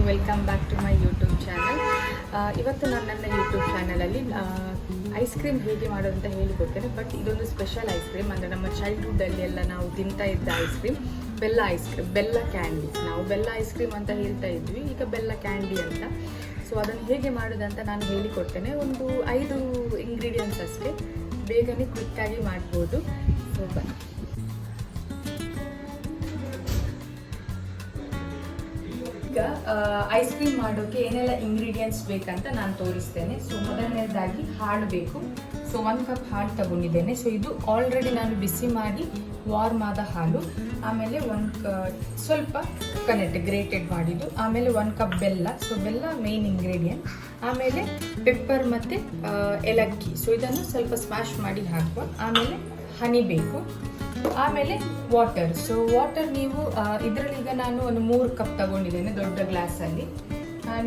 Welcome back to my YouTube channel. ಇವತ್ತು ನಾನು ನನ್ನ ಯೂಟ್ಯೂಬ್ ಚಾನಲಲ್ಲಿ ಐಸ್ ಕ್ರೀಮ್ ಹೇಗೆ ಮಾಡೋದು ಅಂತ ಹೇಳಿಕೊಡ್ತೇನೆ. ಬಟ್ ಇದೊಂದು ಸ್ಪೆಷಲ್ ಐಸ್ ಕ್ರೀಮ್, ಅಂದರೆ ನಮ್ಮ ಚೈಲ್ಡ್ಹುಡ್ಡಲ್ಲಿ ಎಲ್ಲ ನಾವು ತಿಂತಾ ಇದ್ದ ಐಸ್ ಕ್ರೀಮ್, ಬೆಲ್ಲ ಐಸ್ ಕ್ರೀಮ್, ಬೆಲ್ಲ ಕ್ಯಾಂಡಿ. ನಾವು ಬೆಲ್ಲ ಐಸ್ ಕ್ರೀಮ್ ಅಂತ ಹೇಳ್ತಾ ಇದ್ವಿ, ಈಗ ಬೆಲ್ಲ ಕ್ಯಾಂಡಿ ಅಂತ. ಸೊ ಅದನ್ನು ಹೇಗೆ ಮಾಡೋದಂತ ನಾನು ಹೇಳಿಕೊಡ್ತೇನೆ. ಒಂದು 5 ಇಂಗ್ರೀಡಿಯೆಂಟ್ಸ್ ಅಷ್ಟೇ, ಬೇಗನೆ ಕ್ವಿಕ್ಕಾಗಿ ಮಾಡ್ಬೋದು. ಸೊ ಬನ್ನಿ. ಈಗ ಐಸ್ ಕ್ರೀಮ್ ಮಾಡೋಕ್ಕೆ ಏನೆಲ್ಲ ಇಂಗ್ರೀಡಿಯೆಂಟ್ಸ್ ಬೇಕಂತ ನಾನು ತೋರಿಸ್ತೇನೆ. ಸೊ ಮೊದಲನೇದಾಗಿ ಹಾಲು ಬೇಕು. ಸೊ 1 ಕಪ್ ಹಾಲು ತಗೊಂಡಿದ್ದೇನೆ. ಸೊ ಇದು ಆಲ್ರೆಡಿ ನಾನು ಬಿಸಿ ಮಾಡಿ ವಾರ್ಮ್ ಆದ ಹಾಲು. ಆಮೇಲೆ ಸ್ವಲ್ಪ ಕೊಕೊನಟ್ ಗ್ರೇಟೆಡ್ ಮಾಡಿದ್ದು. ಆಮೇಲೆ 1 ಕಪ್ ಬೆಲ್ಲ. ಸೊ ಬೆಲ್ಲ ಮೇನ್ ಇಂಗ್ರೀಡಿಯೆಂಟ್. ಆಮೇಲೆ ಪೆಪ್ಪರ್ ಮತ್ತು ಏಲಕ್ಕಿ. ಸೊ ಇದನ್ನು ಸ್ವಲ್ಪ ಸ್ಮ್ಯಾಶ್ ಮಾಡಿ ಹಾಕುವ. ಆಮೇಲೆ ಹನಿ ಬೇಕು. ಆಮೇಲೆ ವಾಟರ್. ಸೊ ವಾಟರ್ ನೀವು ಇದರಲ್ಲಿ ಈಗ ನಾನು ಒಂದು 3 ಕಪ್ ತಗೊಂಡಿದ್ದೇನೆ ದೊಡ್ಡ ಗ್ಲಾಸಲ್ಲಿ.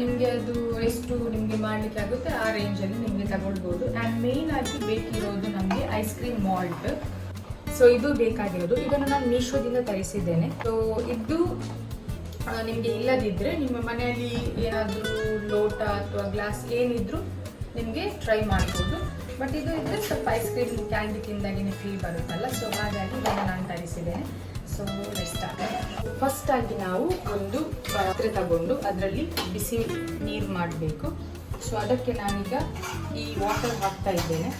ನಿಮಗೆ ಅದು ಎಷ್ಟು ನಿಮಗೆ ಮಾಡಲಿಕ್ಕೆ ಆಗುತ್ತೆ ಆ ರೇಂಜಲ್ಲಿ ನಿಮಗೆ ತಗೊಳ್ಬೋದು. ಆ್ಯಂಡ್ ಮೇಯ್ನ್ ಆಗಿ ಬೇಕಿರೋದು ನಮಗೆ ಐಸ್ ಕ್ರೀಮ್ ಮಾಲ್ಟ್. ಸೊ ಇದು ಬೇಕಾಗಿರೋದು. ಇದನ್ನು ನಾನು ಮೀಶೋದಿಂದ ತರಿಸಿದ್ದೇನೆ. ಸೊ ಇದು ನಿಮಗೆ ಇಲ್ಲದಿದ್ದರೆ ನಿಮ್ಮ ಮನೆಯಲ್ಲಿ ಏನಾದರೂ ಲೋಟ ಅಥವಾ ಗ್ಲಾಸ್ ಏನಿದ್ರು ನಿಮಗೆ ಟ್ರೈ ಮಾಡ್ಬೋದು. ಬಟ್ ಇದು ಇದ್ದರೆ ಸ್ವಲ್ಪ ಐಸ್ ಕ್ರೀಮ್ ಕ್ಯಾಂಡಿ ತಿಂದಾಗಿನೇ ಫೀಲ್ ಬರುತ್ತಲ್ಲ. ಸೊ ಹಾಗಾಗಿ ಇದನ್ನು ನಾನು ತರಿಸಿದ್ದೇನೆ. ಸೊ ಫಸ್ಟ್ ಆಗಿ ನಾವು ಒಂದು ಪಾತ್ರೆ ತಗೊಂಡು ಅದರಲ್ಲಿ ಬಿಸಿ ನೀರು ಮಾಡಬೇಕು. ಸೊ ಅದಕ್ಕೆ ನಾನೀಗ ಈ ವಾಟರ್ ಹಾಕ್ತಾ ಇದ್ದೇನೆ.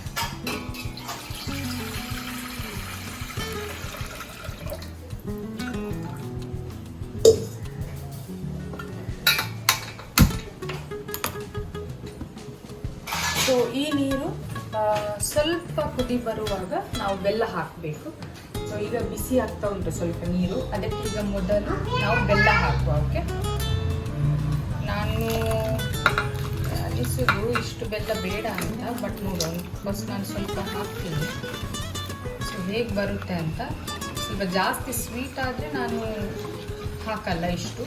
ಸೊ ಈ ನೀರು ಸ್ವಲ್ಪ ಕುದಿ ಬರುವಾಗ ನಾವು ಬೆಲ್ಲ ಹಾಕಬೇಕು. ಸೊ ಈಗ ಬಿಸಿ ಆಗ್ತಾ ಉಂಟು ಸ್ವಲ್ಪ ನೀರು. ಅದಕ್ಕೆ ಈಗ ಮೊದಲು ನಾವು ಬೆಲ್ಲ ಹಾಕುವ. ಓಕೆ, ನಾನು ಅನಿಸೋದು ಇಷ್ಟು ಬೆಲ್ಲ ಬೇಡ ಅಂತ, ಬಟ್ ನೋಡೋಣ. ಫಸ್ಟ್ ನಾನು ಸ್ವಲ್ಪ ಹಾಕ್ತೀನಿ. ಸೊ ಹೇಗೆ ಬರುತ್ತೆ ಅಂತ. ಸ್ವಲ್ಪ ಜಾಸ್ತಿ ಸ್ವೀಟ್ ಆದರೆ ನಾನು ಹಾಕಲ್ಲ ಇಷ್ಟು.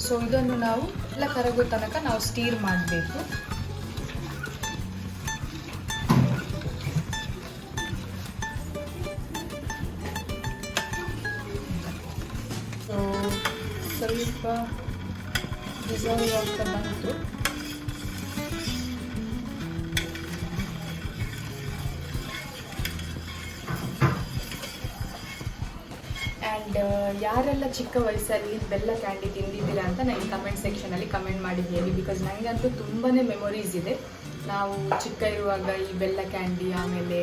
ಸೊ ಇದನ್ನು ನಾವು ಎಲ್ಲ ಕರಗೋ ತನಕ ನಾವು ಸ್ಟೀರ್ ಮಾಡಬೇಕು. ಸೊ ಸ್ವಲ್ಪ ಡಿಸಾಲ್ವ್ ಆಗ್ತಾ ಬಂತು. ಆ್ಯಂಡ್ ಯಾರೆಲ್ಲ ಚಿಕ್ಕ ವಯಸ್ಸಲ್ಲಿ ಬೆಲ್ಲ ಕ್ಯಾಂಡಿ ತಿಂದಿದ್ದೀರಾ ಅಂತ ನನಗೆ ಕಮೆಂಟ್ ಸೆಕ್ಷನಲ್ಲಿ ಕಮೆಂಟ್ ಮಾಡಿ ಹೇಳಿ. ಬಿಕಾಸ್ ನನಗಂತೂ ತುಂಬಾ ಮೆಮೊರೀಸ್ ಇದೆ. ನಾವು ಚಿಕ್ಕ ಇರುವಾಗ ಈ ಬೆಲ್ಲ ಕ್ಯಾಂಡಿ, ಆಮೇಲೆ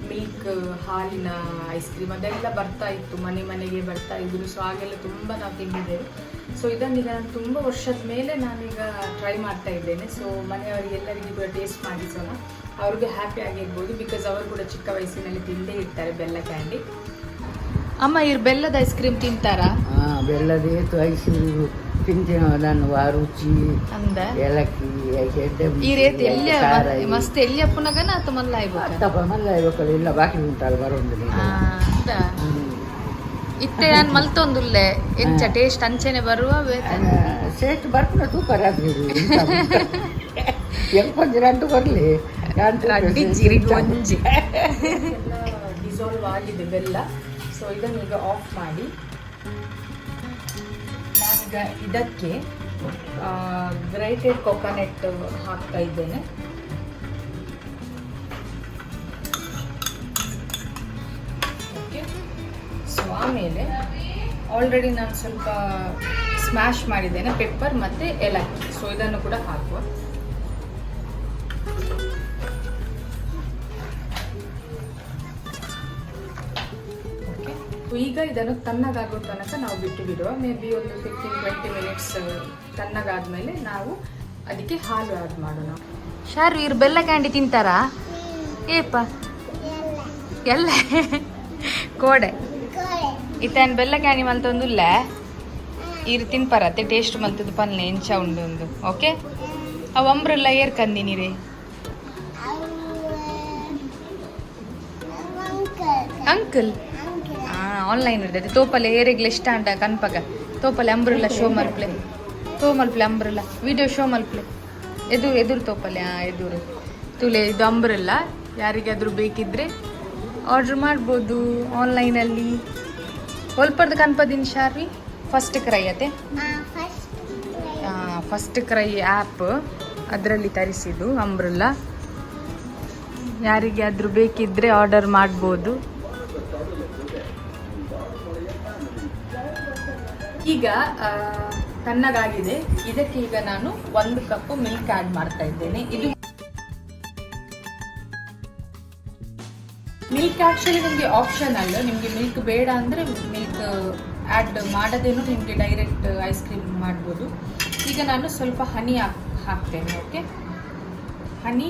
ಮಿಲ್ಕ್ ಹಾಲಿನ ಐಸ್ ಕ್ರೀಮ್ ಅದೆಲ್ಲ ಬರ್ತಾ ಇತ್ತು, ಮನೆ ಮನೆಗೆ ಬರ್ತಾ ಇದ್ರು. ಸೊ ಹಾಗೆಲ್ಲ ತುಂಬ ನಾವು ತಿಂದಿದ್ದೇವೆ. ಸೊ ಇದನ್ನೀಗ ನಾನು ತುಂಬ ವರ್ಷದ ಮೇಲೆ ನಾನೀಗ ಟ್ರೈ ಮಾಡ್ತಾ ಇದ್ದೇನೆ. ಸೊ ಮನೆಯವರಿಗೆಲ್ಲರಿಗೂ ಕೂಡ ಟೇಸ್ಟ್ ಮಾಡಿಸೋಣ, ಅವ್ರಿಗೆ ಹ್ಯಾಪಿ ಆಗಿರ್ಬೋದು. ಬಿಕಾಸ್ ಅವರು ಕೂಡ ಚಿಕ್ಕ ವಯಸ್ಸಿನಲ್ಲಿ ತಿಂದೇ ಇರ್ತಾರೆ ಬೆಲ್ಲ ಕ್ಯಾಂಡಿ. ಅಮ್ಮ ಇವ್ರು ಬೆಲ್ಲದ ಐಸ್ ಕ್ರೀಮ್ ತಿಂತಾರಾ? ಬೆಲ್ಲದ ಐಸ್ ಕ್ರೀಮ್ ತಿಂತೀನಿ. ನಾನು ರುಚಿ ಅಂದ ಏಲಕ್ಕಿ ಈ ರೀತಿ ಎಲ್ಲಿ ಮಸ್ತ್ ಎಲ್ಲಿ ಅಪ್ಪನಾಗನ ಅಥವಾ ಮಲ್ಲ ಆಗ್ಬೇಕು ಮಲ್ಲ ಆಗ್ಬೇಕಲ್ಲ. ಇಲ್ಲ ಬಾಕಿ ಉಂಟಲ್ಲ ಬರೋದಿಲ್ಲ. ಇತ್ತೆ ನಾನು ಮಲ್ತೊಂದುಲ್ಲೆ ಎಂಚ ಟೇಸ್ಟ್ ಅಂಚೆನೆ ಬರುವ ಸೇಟ್ ಬರ್ಕೊಂಡು ತೂಕ ರಾತ್ರಿ ಎಂಕೊಂಜಿ ರಂಟು ಬರಲಿ ಗೊಂಜಿ ಡಿಸಾಲ್ವ್ ಆಗಿದೆ ಬೆಲ್ಲ. ಸೊ ಇದನ್ನು ಈಗ ಆಫ್ ಮಾಡಿ ನಾನೀಗ ಇದಕ್ಕೆ ಗ್ರೇಟೆಡ್ ಕೊಕೊನಟ್ ಹಾಕ್ತಾ ಇದ್ದೇನೆ. ಓಕೆ, ಸೊ ಆಮೇಲೆ ಆಲ್ರೆಡಿ ನಾನು ಸ್ವಲ್ಪ ಸ್ಮ್ಯಾಶ್ ಮಾಡಿದ್ದೇನೆ ಪೆಪ್ಪರ್ ಮತ್ತು ಏಲಕ್ಕಿ. ಸೊ ಇದನ್ನು ಕೂಡ ಹಾಕುವ. ಈಗ ಇದನ್ನು ತಣ್ಣಗಾಗೋ ತನಕ ನಾವು ಬಿಟ್ಟು ಬಿಡುವ. ಮೇ ಬಿ ಒಂದು 15-20 ಮಿನಿಟ್ಸ್ ತಣ್ಣಗಾದ್ಮೇಲೆ ನಾವು ಅದಕ್ಕೆ ಹಾಲು ಆ್ಯಡ್ ಮಾಡೋಣ. ಶಾರು ಇವ್ರು ಬೆಲ್ಲ ಕ್ಯಾಂಡಿ ತಿಂತಾರಾ? ಏಪ ಎಲ್ಲ ಕೋಡೆ ಇತ್ತೇನು ಬೆಲ್ಲ ಕ್ಯಾಂಡಿ ಮಲ್ತೊಂದುಲ್ಲ ಇರು ತಿನ್ಪರತ್ತೆ ಟೇಸ್ಟ್ ಮಲ್ತದ್ದು ಪಲ್ಲೆ ಎಂಚ ಉಂಡು ಒಂದು. ಓಕೆ, ಅವು ಅಂಬ್ರೆಲ್ಲ ಏರ್ ಕಂದಿನಿರಿ ಅಂಕಲ್ ಆನ್ಲೈನ್ ಇರ್ತೈತೆ ತೋಪಲೆ ಏರೆಗ್ಲೆ ಇಷ್ಟ ಅಂಟ ಕನ್ಪಗ ತೋಪಲೆ ಅಂಬ್ರೆಲ್ಲ ಶೋ ಮಲ್ಪ್ಲೆ ತೋಮಲ್ಪ್ಲೆ ಅಂಬ್ರೆಲ್ಲ ವಿಡಿಯೋ ಶೋ ಮಲ್ಪ್ಲೆ ಎದುರು ತೋಪಲೆ ಎದುರು ತುಲೆ ಇದು ಅಂಬ್ರೆಲ್ಲ ಯಾರಿಗಾದ್ರೂ ಬೇಕಿದ್ರೆ ಆರ್ಡ್ರ್ ಮಾಡ್ಬೋದು ಆನ್ಲೈನಲ್ಲಿ. ಹೊಲ್ಪರ್ದು ಕನ್ಪದಿನ ಶಾರ್ವಿ ಫಸ್ಟ್ ಕ್ರೈ ಅದೇ ಫಸ್ಟ್ ಕ್ರೈ ಆ್ಯಪ್ ಅದರಲ್ಲಿ ತರಿಸಿದ್ದು ಅಂಬ್ರೆಲ್ಲಾ. ಯಾರಿಗಾದ್ರೂ ಬೇಕಿದ್ದರೆ ಆರ್ಡರ್ ಮಾಡ್ಬೋದು. ಈಗ ತಣ್ಣಗಾಗಿದೆ. ಇದಕ್ಕೆ ಈಗ ನಾನು 1 ಕಪ್ ಮಿಲ್ಕ್ ಆ್ಯಡ್ ಮಾಡ್ತಾ ಇದ್ದೇನೆ. ಇದು ಮಿಲ್ಕ್ ಆ್ಯಕ್ಚುಲಿ ನಿಮಗೆ ಆಪ್ಷನಲ್. ನಿಮಗೆ ಮಿಲ್ಕ್ ಬೇಡ ಅಂದರೆ ಮಿಲ್ಕ್ ಆ್ಯಡ್ ಮಾಡದೇನು ನಿಮಗೆ ಡೈರೆಕ್ಟ್ ಐಸ್ ಕ್ರೀಮ್ ಮಾಡ್ಬೋದು. ಈಗ ನಾನು ಸ್ವಲ್ಪ ಹನಿ ಹಾಕ್ತೇನೆ. ಓಕೆ, ಹನಿ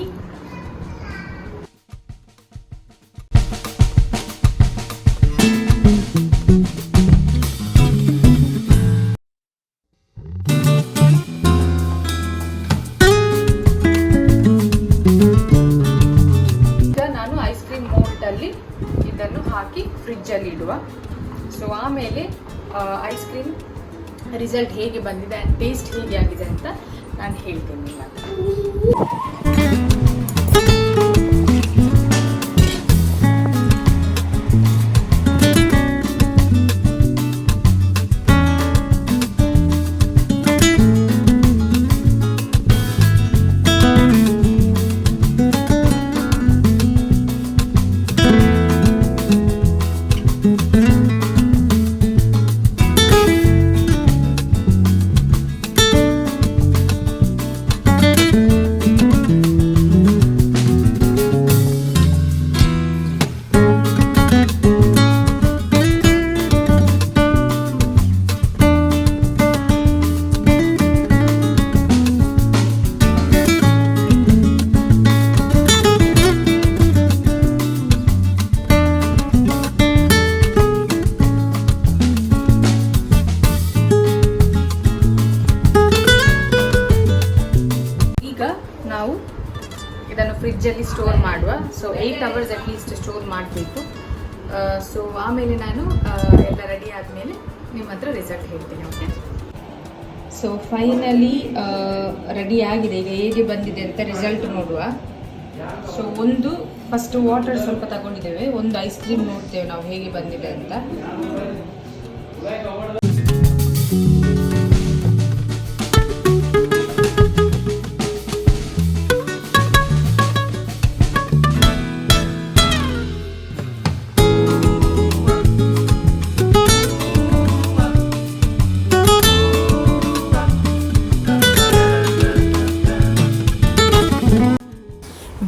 ಇದನ್ನು ಹಾಕಿ ಫ್ರಿಜ್ಜಲ್ಲಿ ಇಡುವ. ಸೊ ಆಮೇಲೆ ಐಸ್ ಕ್ರೀಮ್ ರಿಸಲ್ಟ್ ಹೇಗೆ ಬಂದಿದೆ ಆ್ಯಂಡ್ ಟೇಸ್ಟ್ ಹೇಗೆ ಆಗಿದೆ ಅಂತ ನಾನು ಹೇಳ್ತೇನೆ ನಿಮ್ಮ ಹತ್ರ. ನಾವು ಇದನ್ನು ಫ್ರಿಜ್ಜಲ್ಲಿ ಸ್ಟೋರ್ ಮಾಡುವ. ಸೊ 8 hours ಅಟ್ಲೀಸ್ಟ್ ಸ್ಟೋರ್ ಮಾಡಬೇಕು. ಸೊ ಆಮೇಲೆ ನಾನು ಎಲ್ಲ ರೆಡಿ ಆದಮೇಲೆ ನಿಮ್ಮ ಹತ್ರ ರಿಸಲ್ಟ್ ಹೇಳ್ತೀನಿ. ಓಕೆ, ಸೊ ಫೈನಲಿ ರೆಡಿ ಆಗಿದೆ. ಈಗ ಹೇಗೆ ಬಂದಿದೆ ಅಂತ ರಿಸಲ್ಟ್ ನೋಡುವ. ಸೊ ಒಂದು ಫಸ್ಟ್ ವಾಟರ್ ಸ್ವಲ್ಪ ತಗೊಂಡಿದ್ದೇವೆ, ಒಂದು ಐಸ್ ಕ್ರೀಮ್ ನೋಡ್ತೇವೆ ನಾವು ಹೇಗೆ ಬಂದಿದೆ ಅಂತ.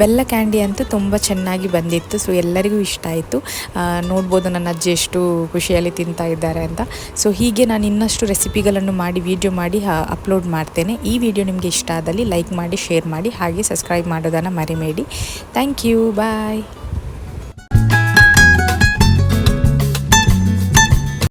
ಬೆಲ್ಲ ಕ್ಯಾಂಡಿ ಅಂತೂ ತುಂಬ ಚೆನ್ನಾಗಿ ಬಂದಿತ್ತು. ಸೊ ಎಲ್ಲರಿಗೂ ಇಷ್ಟ ಆಯಿತು. ನೋಡ್ಬೋದು ನನ್ನ ಅಜ್ಜಿ ಎಷ್ಟು ಖುಷಿಯಲ್ಲಿ ತಿಂತಾ ಇದ್ದಾರೆ ಅಂತ. ಸೊ ಹೀಗೆ ನಾನು ಇನ್ನಷ್ಟು ರೆಸಿಪಿಗಳನ್ನು ಮಾಡಿ ವಿಡಿಯೋ ಮಾಡಿ ಅಪ್ಲೋಡ್ ಮಾಡ್ತೇನೆ. ಈ ವಿಡಿಯೋ ನಿಮಗೆ ಇಷ್ಟ ಆದಲ್ಲಿ ಲೈಕ್ ಮಾಡಿ, ಶೇರ್ ಮಾಡಿ, ಹಾಗೆ ಸಬ್ಸ್ಕ್ರೈಬ್ ಮಾಡೋದನ್ನು ಮರಿಬೇಡಿ. Thank you, bye.